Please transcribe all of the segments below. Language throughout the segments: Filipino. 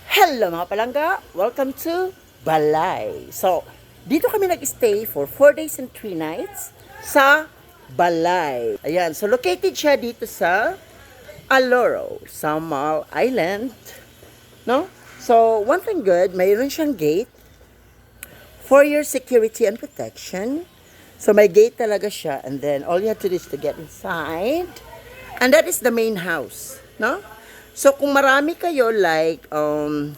Hello mga palangga! Welcome to Balay. So, dito kami nag-stay for 4 days and 3 nights sa Balay. Ayan, so located siya dito sa Aloro, Samar Island. No? So, one thing good, mayroon siyang gate for your security and protection. So, may gate talaga siya, and then all you have to do is to get inside. And that is the main house. No? So, kung marami kayo, like, 15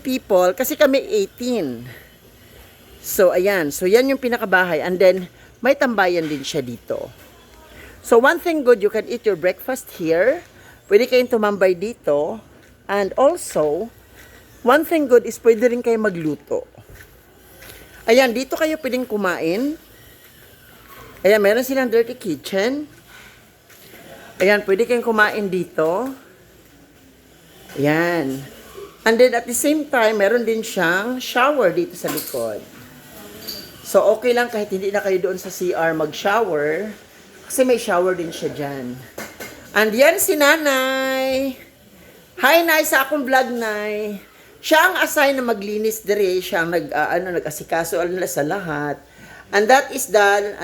people, kasi kami 18. So, ayan. So, yan yung pinakabahay. And then, may tambayan din siya dito. So, one thing good, you can eat your breakfast here. Pwede kayong tumambay dito. And also, one thing good is pwede rin kayo magluto. Ayan, dito kayo pwedeng kumain. Ayan, meron silang dirty kitchen. Ayan, pwede kayong kumain dito. Ayan. And then at the same time, meron din siyang shower dito sa likod. So, okay lang kahit hindi na kayo doon sa CR mag-shower. Kasi may shower din siya dyan. And yan si Nanay. Hi, Nay, sa akong vlog, Nay. Siya ang assign na maglinis dire. Siya ang nag-asikaso sa lahat. And that is the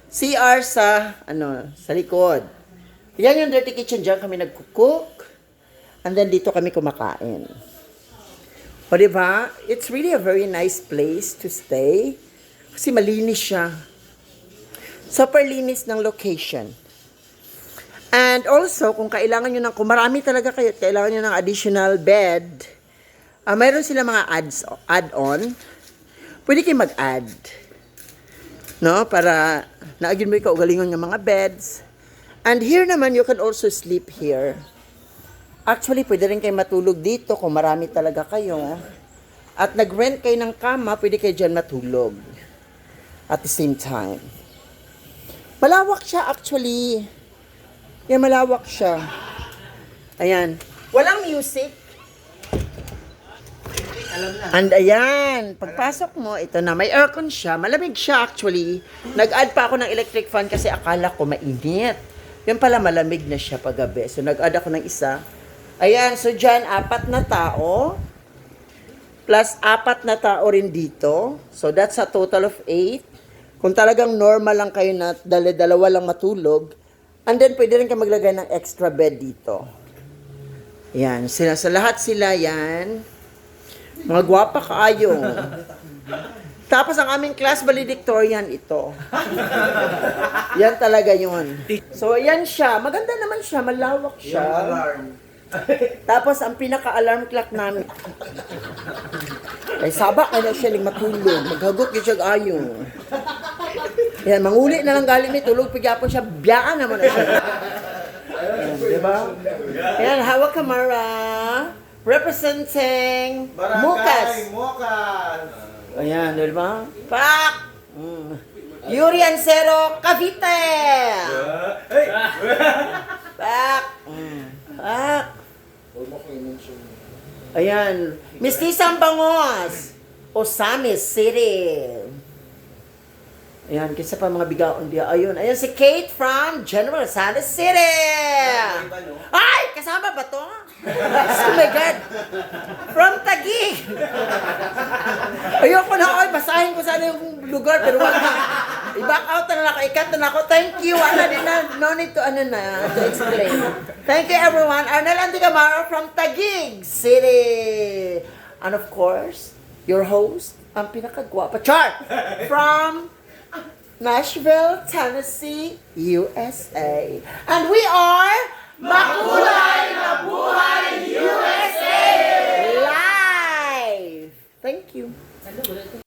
CR sa likod. Yan yung dirty kitchen, dyan kami nagkukook. And then dito kami kumakain. O diba? It's really a very nice place to stay. Kasi malinis siya. Super linis ng location. And also, kung kailangan nyo kung marami talaga kayo, kailangan nyo ng additional bed, mayroon sila mga add-on. Pwede kayo mag-add. No? Para naagin mo ikaw galingon ng mga beds. And here naman, you can also sleep here. Actually, pwede rin kayo matulog dito kung marami talaga kayo. At nag-rent kayo ng kama, pwede kayo dyan matulog. At the same time. Malawak siya actually. Yan, malawak siya. Ayan. Walang music. And ayan, pagpasok mo, ito na, may aircon siya. Malamig siya actually. Nag-add pa ako ng electric fan kasi akala ko mainit. Yan pala, malamig na siya paggabi. So, nag-add ako ng isa. Ayan, so dyan, 4 na tao. Plus 4 na tao rin dito. So, that's a total of 8. Kung talagang normal lang kayo na dalawa lang matulog, and then pwede rin kayo maglagay ng extra bed dito. Ayan, sa lahat sila yan. Mga gwapa kaayo. Tapos ang aming class valedictorian ito. Yan talaga yun. So, yan siya. Maganda naman siya. Malawak siya. Tapos, ang pinaka-alarm clock namin. Ay, sabak na siya ling matulog. Maghagot yun siya ayon. Yan, manguli na lang galing may tulog. Pagyapo siya, biyaan naman na siya. Yan, diba? Yan, hawak kamara. Representing Mukas. Ayan, di ba? Pak! Yuri Ancero, Cavite! Pak! Pak! Ayan. Mistisang Bangos, Osamis City. Ayan, kisa pa mga bigaon dia. Ayun, ayan si Kate from General Santos City. Ay, kasama ba to? Oh my God. From Taguig. Ayoko na, oy, basahin ko sana yung lugar, pero wag na. I-back out na ako, ikat na ako. Thank you. No need to, to explain. Thank you, everyone. Arnel Antigamaro from Taguig City. And of course, your host, ang pinakagwapa, Char, from Nashville, Tennessee, USA. And we are Makulay na Buhay